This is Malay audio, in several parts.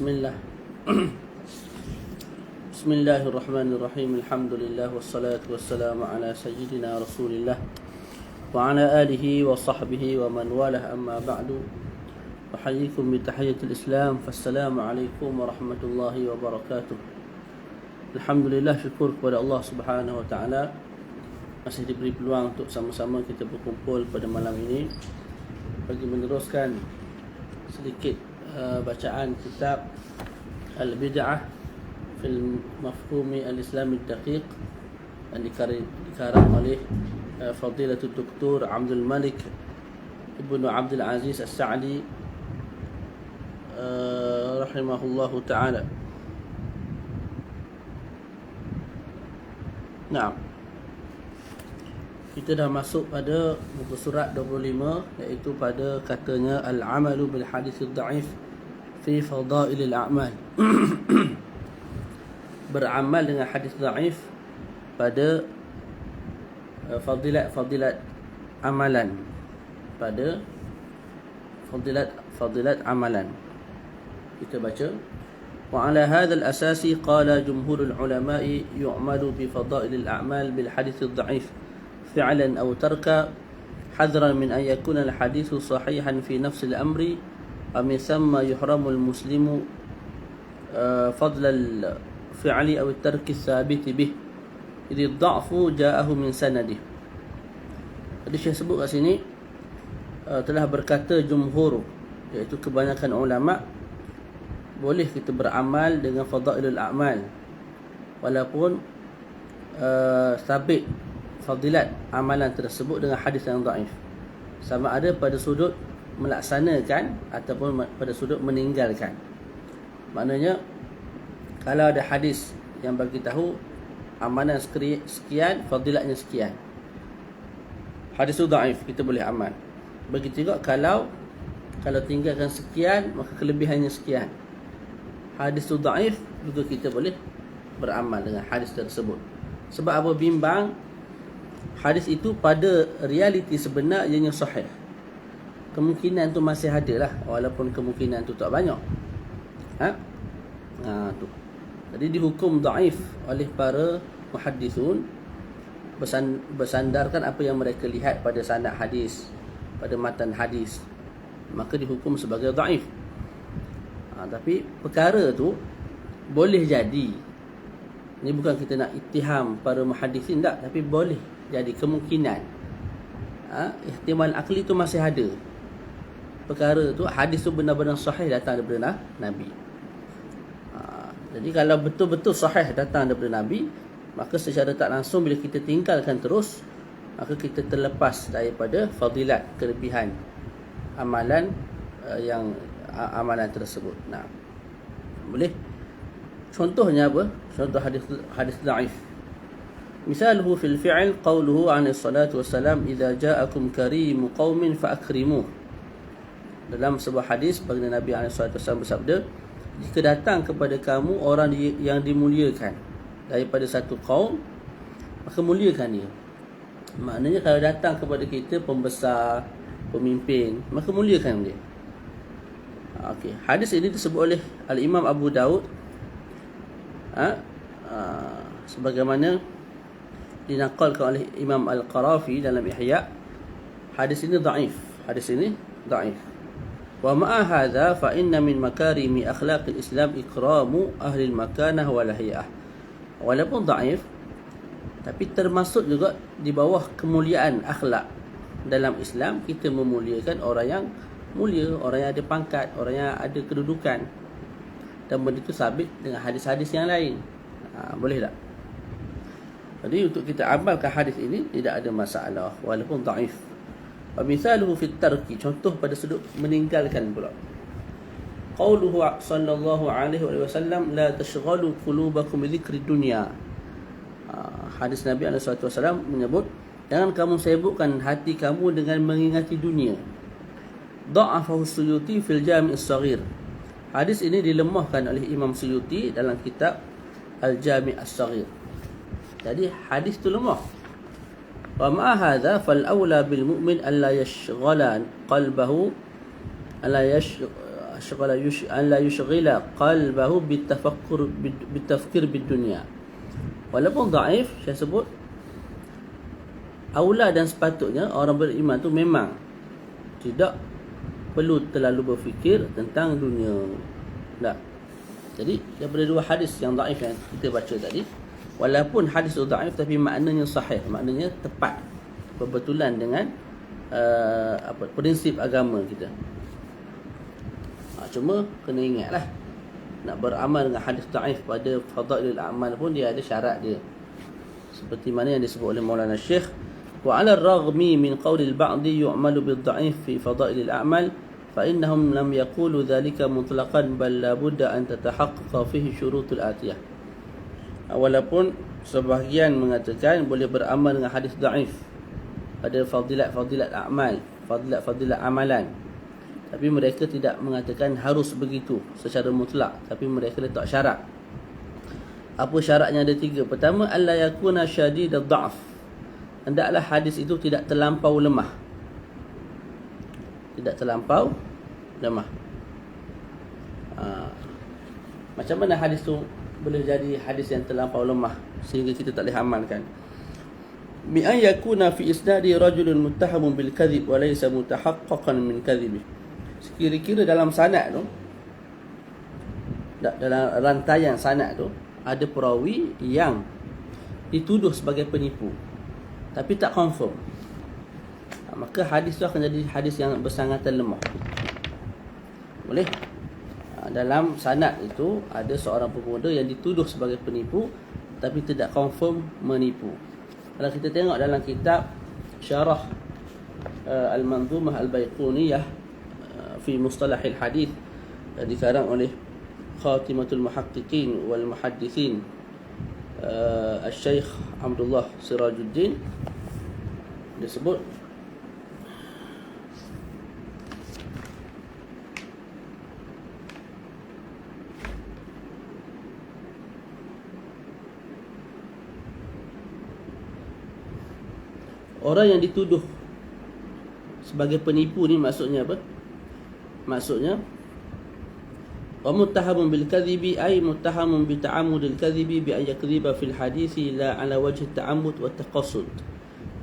Bismillah. Bismillahirrahmanirrahim. Alhamdulillah wassalatu wassalamu ala sayyidina Rasulillah wa ala alihi wa sahbihi wa man walah, amma ba'du. Uhayyikum bi tahiyyatil Islam. Fassalamu alaikum warahmatullahi wabarakatuh. Alhamdulillah, syukur kepada Allah Subhanahu wa taala masih diberi peluang untuk sama-sama kita berkumpul pada malam ini bagi meneruskan sedikit bacaan kitab Al-Bid'ah fil Mafhumi Al-Islami Ad-Daqiq yang dikarang oleh Fadilatul Doktor Abdul Malik Ibnu Abdul Aziz As-Sa'di rahimahullahu ta'ala. Nah, kita dah masuk pada muka surat 25, iaitu pada katanya al-amalu bil hadis ad-da'if fi fadailil a'mal. Beramal dengan hadis da'if pada fadilat amalan, pada fadilat amalan. Kita baca: wa ala hadzal asasi qala jumhurul ulama'i yu'malu bi fadailil a'mal bil hadis ad-da'if فعلا أو تركا حذرا من أن يكون الحديث صحيحا في نفس الأمر ومن ثم يحرم المسلم فضل الفعل أو الترك الثابت به إذ الضعف جاءه من سنده. Jadi Syekh sebut kat sini telah berkata jumhur, iaitu kebanyakan ulama, boleh kita beramal dengan fadailul a'mal walaupun sabit fadilat amalan tersebut dengan hadis yang dhaif, sama ada pada sudut melaksanakan ataupun pada sudut meninggalkan. Maknanya kalau ada hadis yang bagi tahu amalan sekian, fadilatnya sekian, hadis itu dhaif, kita boleh amal. Begitu juga kalau tinggalkan sekian, maka kelebihannya sekian, hadis itu dhaif, juga kita boleh beramal dengan hadis tersebut. Sebab apa? Bimbang hadis itu pada realiti sebenar ianya sahih. Kemungkinan tu masih ada lah, walaupun kemungkinan tu tak banyak. Tu. Jadi dihukum dhaif oleh para muhaddisun bersandarkan apa yang mereka lihat pada sanad hadis, pada matan hadis, maka dihukum sebagai dhaif. Tapi perkara tu boleh jadi, ini bukan kita nak ittiham para muhaddisin, tak, tapi boleh jadi kemungkinan ihtimal akli tu masih ada. Perkara tu, hadis tu benar-benar sahih datang daripada Nabi. Jadi kalau betul-betul sahih datang daripada Nabi, maka secara tak langsung bila kita tinggalkan terus, maka kita terlepas daripada fadilat, kelebihan amalan amalan tersebut. Nah, boleh. Contohnya apa? Contoh hadis dhaif. Misaluhu fil fi'l qawluhu 'alaihi salatu wassalam idza ja'akum karimu qaumin fa'akrimuh. Dalam sebuah hadis baginda Nabi 'alaihi salatu wassalam bersabda, jika datang kepada kamu orang yang dimuliakan daripada satu kaum, maka muliakan dia. Maknanya kalau datang kepada kita pembesar, pemimpin, maka muliakan dia. Okey, hadis ini disebut oleh Al-Imam Abu Daud sebagaimana dinaqalkan oleh Imam Al-Qarafi dalam Ihya. Hadis ini dhaif. Wa ma'a hadza fa inna min makarimi akhlaqil Islam ikramu ahli al-makanah wal hay'ah. Walaupun dhaif, tapi termasuk juga di bawah kemuliaan akhlak dalam Islam, kita memuliakan orang yang mulia, orang yang ada pangkat, orang yang ada kedudukan, dan benda itu sabit dengan hadis-hadis yang lain. Boleh tak? Jadi untuk kita amalkan hadis ini tidak ada masalah walaupun dhaif. Wa misaluhu fit tarki, contoh pada sudut meninggalkan pula. Qauluhu sallallahu alaihi wasallam la tashghalu qulubakum bi dzikri dunya. Hadis Nabi sallallahu alaihi wasallam menyebut, jangan kamu sibukkan hati kamu dengan mengingati dunia. Dha'afahu Suyuti fil Jami' as-Saghir. Hadis ini dilemahkan oleh Imam Suyuti dalam kitab Al-Jami' as-Saghir. Jadi hadis tu lemah. Wa ma hadza fal aula bil mu'min alla yashghala qalbahu alla an la yushghila qalbahu bitafkir bidunya. Walaupun dhaif, saya sebut aula dan sepatutnya orang beriman tu memang tidak perlu terlalu berfikir tentang dunia. Tak. Jadi daripada dua hadis yang dhaif yang kita baca tadi, walaupun hadis tu dhaif tapi maknanya sahih, maknanya tepat, berbetulan dengan prinsip agama kita. Cuma kena ingatlah, nak beramal dengan hadis dhaif pada fadailul a'mal pun dia ada syarat dia. Seperti mana yang disebut oleh Maulana Syekh, wa 'ala ar-raghmi min qawli al-ba'd yu'malu bil-dha'if fi fadailil a'mal fa innahum lam yaqulu dhalika mutlaqan bal la budda an tatahaqqaqa fihi syurutul atiyah. Walaupun sebahagian mengatakan boleh beramal dengan hadis dhaif pada fadilat a'mal, fadilat amalan, tapi mereka tidak mengatakan harus begitu secara mutlak, tapi mereka letak syarat. Apa syaratnya? Ada 3. Pertama, alla yakuna syadid ad-dha'f, hendaklah hadis itu tidak terlampau lemah. Tidak terlampau lemah. Macam mana hadis tu boleh jadi hadis yang terlampau lemah sehingga kita tak boleh amalkan? Bi an yakuna fi isnadi rajulun muttahamun bil kadhib wa laysa mutahaqqaqan min kadhibi. Sekira-kira dalam sanad tu, dalam rantaian sanad tu ada perawi yang dituduh sebagai penipu tapi tak confirm, maka hadis tu akan jadi hadis yang bersangatan lemah. Boleh? Dalam sanad itu ada seorang pemuda yang dituduh sebagai penipu tapi tidak confirm menipu. Kalau kita tengok dalam kitab Syarah Al-Manzumah Al-Baiquniyah fi Mustalah al-Hadith, dikarang oleh Khatimatul Muhaqqiqin wal Muhaddithin Al-Syeikh Abdullah Sirajuddin, dia sebut orang yang dituduh sebagai penipu ni maksudnya apa? Maksudnya wa muttahamun bil kadhibi ay muttahamun bi ta'ammudil kadhibi bi an yakdhiba fil hadithi la ala wajhi ta'ammud wa taqassud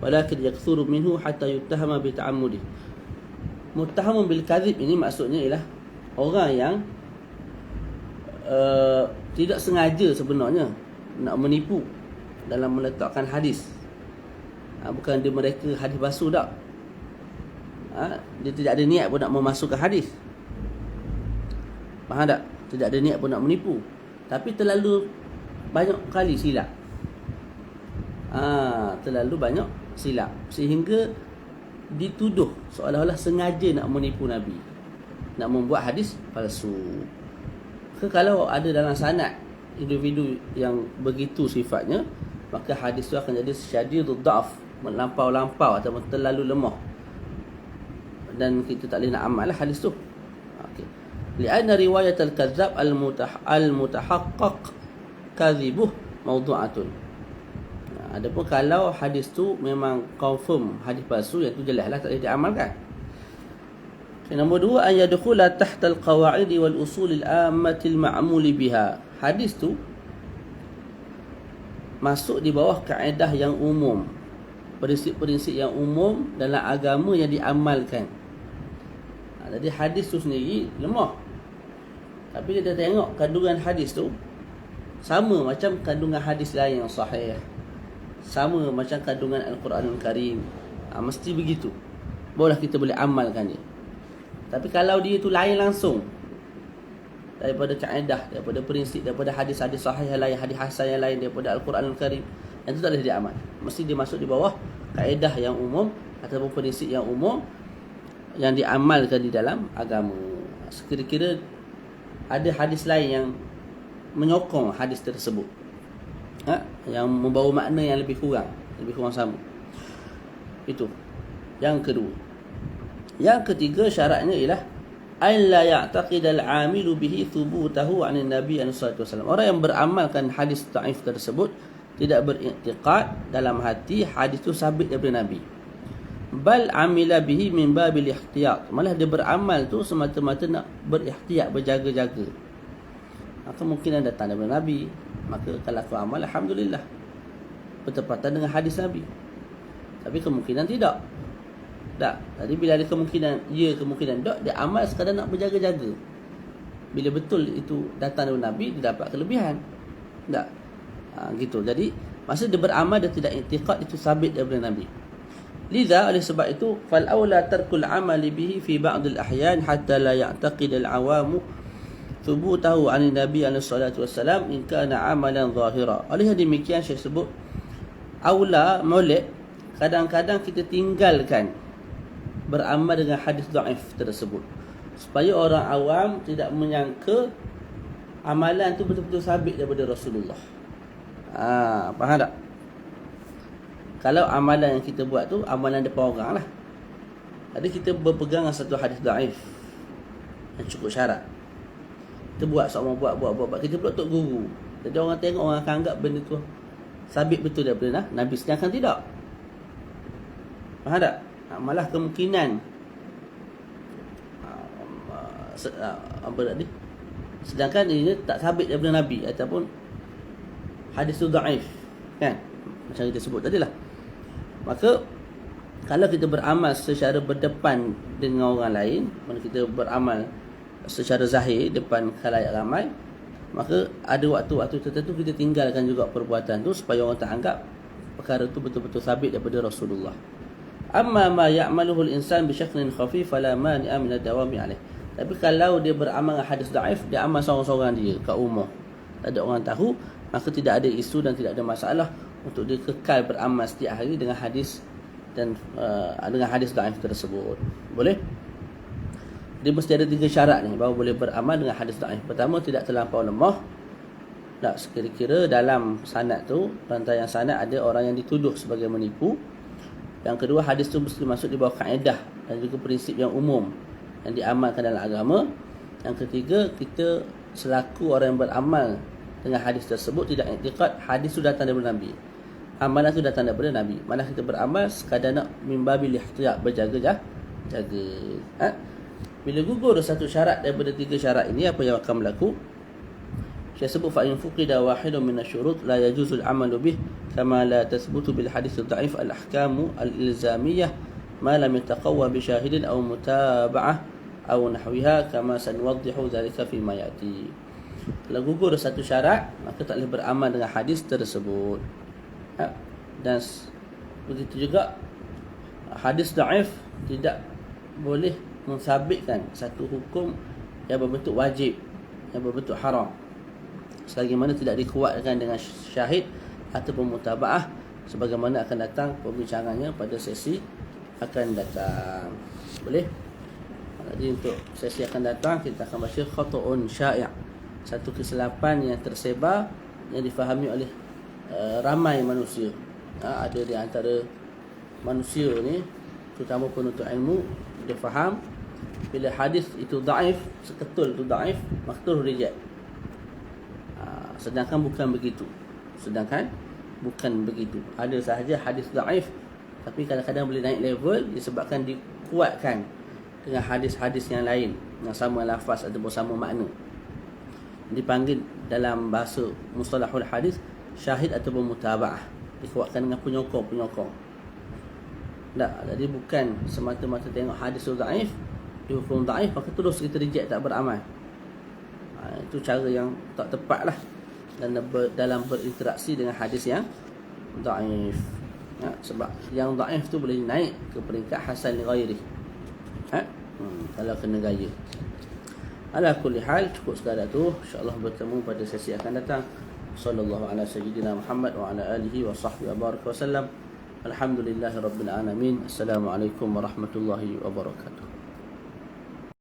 walakin yakthuru minhu hatta yuttahama bi ta'ammudi. Muttahamun bil kadhib ini maksudnya ialah orang yang tidak sengaja sebenarnya nak menipu dalam meletakkan hadis. Bukan dia mereka hadis palsu tak. Dia tidak ada niat pun nak memasukkan hadis. Faham tak? Tidak ada niat pun nak menipu, tapi terlalu banyak kali silap. Terlalu banyak silap sehingga dituduh seolah-olah sengaja nak menipu Nabi, nak membuat hadis palsu. Kalau ada dalam sanad individu yang begitu sifatnya, maka hadis itu akan jadi syadidud dha'f, melampau-lampau atau terlalu lemah, dan kita tak boleh nak amal lah hadis tu. Okey. Li'anna riwayat al-kadzdzab al-mutahaqqaq kadhibuh mawdu'atun. Adapun kalau hadis tu memang confirm hadis palsu, yang tu jelaslah tak boleh diamalkan. Okay, nombor 2, an yadkhula tahta al-qawa'id wal usul al-ammati al-ma'mul biha. Hadis tu masuk di bawah kaedah yang umum, prinsip-prinsip yang umum dalam agama yang diamalkan. Jadi hadis tu sendiri lemah, tapi kita tengok kandungan hadis tu sama macam kandungan hadis lain yang sahih, sama macam kandungan Al-Quranul Karim. Mesti begitu, barulah kita boleh amalkan dia. Tapi kalau dia tu lain langsung daripada kaedah, daripada prinsip, daripada hadis-hadis sahih yang lain, hadis hasan yang lain, daripada Al-Quranul Karim, yang tu tak boleh diamal. Mesti dia masuk di bawah kaedah yang umum ataupun prinsip yang umum yang diamalkan di dalam agama. Sekira-kira ada hadis lain yang menyokong hadis tersebut, yang membawa makna yang lebih kurang sama. Itu yang kedua. Yang ketiga syaratnya ialah alla ya'taqid al-'amilu bihi thubutahu 'an an-nabi sallallahu alaihi wasallam. Orang yang beramalkan hadis dhaif tersebut tidak beriktikad dalam hati hadis itu sabit daripada Nabi. bal amila bihi min babil ihtiyat, malah dia beramal tu semata-mata nak berihtiyat, berjaga-jaga. Maka mungkin datang daripada Nabi, maka kalau aku amal, alhamdulillah, bertepatan dengan hadis Nabi. Tapi kemungkinan tidak. Tak. Jadi bila ada kemungkinan ya, kemungkinan tak, dia amal sekadar nak berjaga-jaga. Bila betul itu datang dari Nabi, dia dapat kelebihan. Tak. Gitu. Jadi masa dia beramal, dia tidak i'tiqad itu sabit daripada Nabi. Liza, oleh sebab itu, fal aula tarkul amali bihi fi ba'd al ahyan hatta la ya'taqid al awamu thubutahu 'an Nabi alaihi salatu wassalam in kana amalan zahira. Oleh demikian saya sebut aula molek, kadang-kadang kita tinggalkan beramal dengan hadis dhaif tersebut supaya orang awam tidak menyangka amalan tu betul-betul sabit daripada Rasulullah. Faham tak? Kalau amalan yang kita buat tu amalan depan orang lah. Jadi kita berpegang dengan satu hadis dhaif yang cukup syarat. Kita buat, seorang buat. Kita pula tok guru. Jadi orang tengok, orang akan anggap benda tu sabit betul daripada Nabi, sedangkan tidak. Faham tak? Malah kemungkinan apa tadi? Sedangkan ini tak sabit daripada Nabi ataupun hadis tu dhaif, kan? Macam kita sebut tadi lah. Maka kalau kita beramal secara berdepan dengan orang lain, mana kita beramal secara zahir depan khalayak ramai, maka ada waktu-waktu tertentu kita tinggalkan juga perbuatan tu supaya orang tak anggap perkara tu betul-betul sabit daripada Rasulullah. Amma ma ya'maluhu al-insan bi syaklin khafif fala mani'a min ad-dawami alaih. Tapi kalau dia beramal dengan hadis dhaif, dia amal seorang-seorang dia kat rumah, tak ada orang tahu, maka tidak ada isu dan tidak ada masalah untuk dia kekal beramal setiap hari dengan hadis dan dengan hadis dhaif tersebut. Boleh? Dia mesti ada 3 syarat ni baru boleh beramal dengan hadis dhaif. Pertama, tidak terlampau lemah. Tak sekira-kira dalam sanad tu, rantaian sanad ada orang yang dituduh sebagai menipu. Yang kedua, hadis tu mesti masuk di bawah kaedah dan juga prinsip yang umum yang diamalkan dalam agama. Yang ketiga, kita selaku orang yang beramal dengan hadis tersebut tidak i'tiqad hadis tu datang daripada Nabi, amalan tu datang daripada Nabi. Mana kita beramal sekadar nak mimbabil ihtiyat, berjaga-jaga. Bila gugur satu syarat daripada 3 syarat ini, apa yang akan berlaku? Saya sebut fa in fuqida wahidun min asy-syurut la yajuzu al-'amalu bih kama la tathbutu bil hadits ad-dha'if al-ahkamu al-ilzamiyah ma lam yataqawwa bi syahidin aw mutaba'ah aw nahwiha kama sanwaddihu dhalika fi ma ya'ti. Kalau gugur satu syarat, maka tak boleh beramal dengan hadis tersebut. Dan begitu juga hadis dhaif tidak boleh mensabitkan satu hukum yang berbentuk wajib, yang berbentuk haram, selagi mana tidak dikuatkan dengan syahid ataupun mutaba'ah, sebagaimana akan datang perbincangannya pada sesi akan datang. Boleh? Jadi untuk sesi akan datang kita akan baca khata'un syai', satu kesilapan yang tersebar yang difahami oleh ramai manusia. Ada di antara manusia ni, terutama penuntut ilmu, dia faham bila hadis itu dhaif, seketul itu dhaif, maka terus reject. Sedangkan bukan begitu. Ada sahaja hadis dhaif, tapi kadang-kadang boleh naik level disebabkan dikuatkan dengan hadis-hadis yang lain yang sama lafaz ataupun sama makna. Dipanggil dalam bahasa mustalahul hadis syahid ataupun mutaba'ah, dikuatkan dengan penyokong. Tak, jadi bukan semata-mata tengok hadis tu dhaif, dihukum dhaif, maka terus kita reject, tak beramal. Itu cara yang tak tepat lah dalam berinteraksi dengan hadis yang dhaif. Sebab yang dhaif tu boleh naik ke peringkat hasan li ghairi. Kalau kena gaya. Ala kulli hal, cukup sekadar tu. InsyaAllah bertemu pada sesi akan datang. Sallallahu ala sayyidina Muhammad wa ala alihi wa sahbihi wa baraka wa sallam. Alhamdulillahirabbil alamin. Assalamualaikum warahmatullahi wabarakatuh.